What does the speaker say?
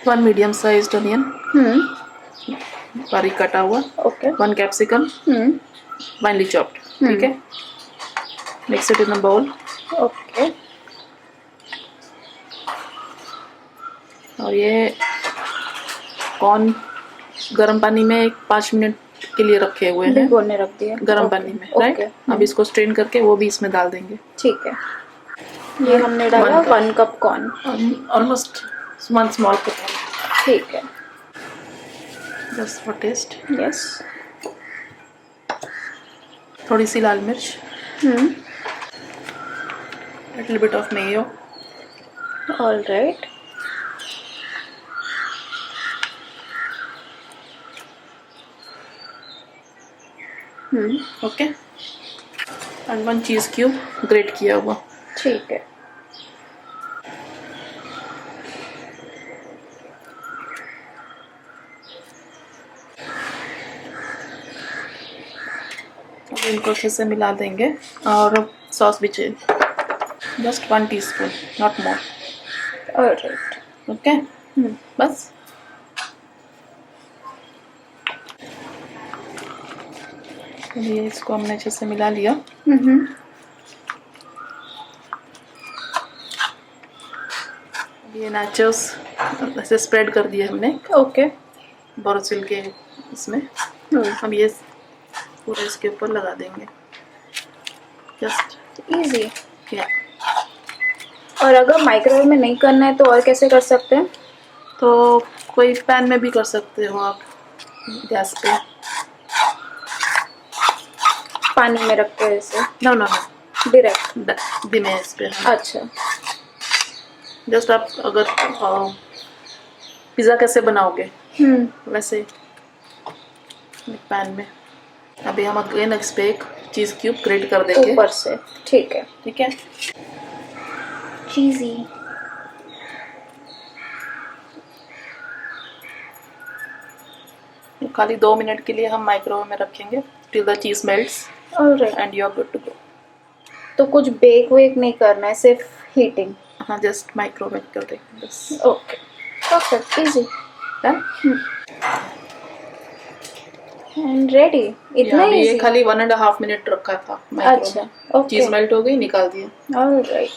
1 medium sized onion, बारीक कटा हुआ। ओके। 1 capsicum, finely chopped. ठीक है, mix it in a bowl. Okay. और ये कॉर्न गर्म पानी में 5 मिनट के लिए रखे हुए हैं, भिगोने रख दिया गर्म पानी में, राइट। अब इसको स्ट्रेन करके वो भी इसमें डाल देंगे। ठीक है, ये हमने डाला 1 cup corn, almost 1 small cup. ठीक है। Just for taste. यस। थोड़ी सी लाल मिर्च, little bit of mayo. All right. Okay, and 1 cheese cube great किया हुआ। ठीक है। अब इनको अच्छे से मिला देंगे और सॉस भी चाहिए, just 1 teaspoon, not more. All right. Okay, बस। ये इसको हमने अच्छे से मिला लिया। ये नाचोस ऐसे स्प्रेड कर दिए हमने। ओके। बोरोसिल के इसमें हम ये पूरा इसके ऊपर लगा देंगे, जस्ट इजी। या। और अगर माइक्रोवेव में नहीं करना है तो और कैसे कर सकते हैं? तो कोई पैन में भी कर सकते हो आप, गैस पे, पानी में रख के ऐसे? नो नो नो, डायरेक्ट धीमे इस पे। अच्छा। जस्ट आप अगर पिज़्ज़ा कैसे बनाओगे वैसे पैन में। अभी हम अगेन इस पे एक चीज़ क्यूब ग्रेट कर देंगे ऊपर से। ठीक है। ठीक है, चीज़ी। खाली 2 मिनट के लिए हम माइक्रोवेव में रखेंगे till the cheese melts alright. And you are good to go. तो कुछ बेक वेक नहीं करना है, सिर्फ हीटिंग? हाँ, जस्ट माइक्रोवेव कर देंगे बस। Okay, perfect, easy, done and ready. इतना ही? ये इजी? खाली 1.5 मिनट रखा था। अच्छा, ओके। चीज मेल्ट हो गई, निकाल दिया। ऑलराइट।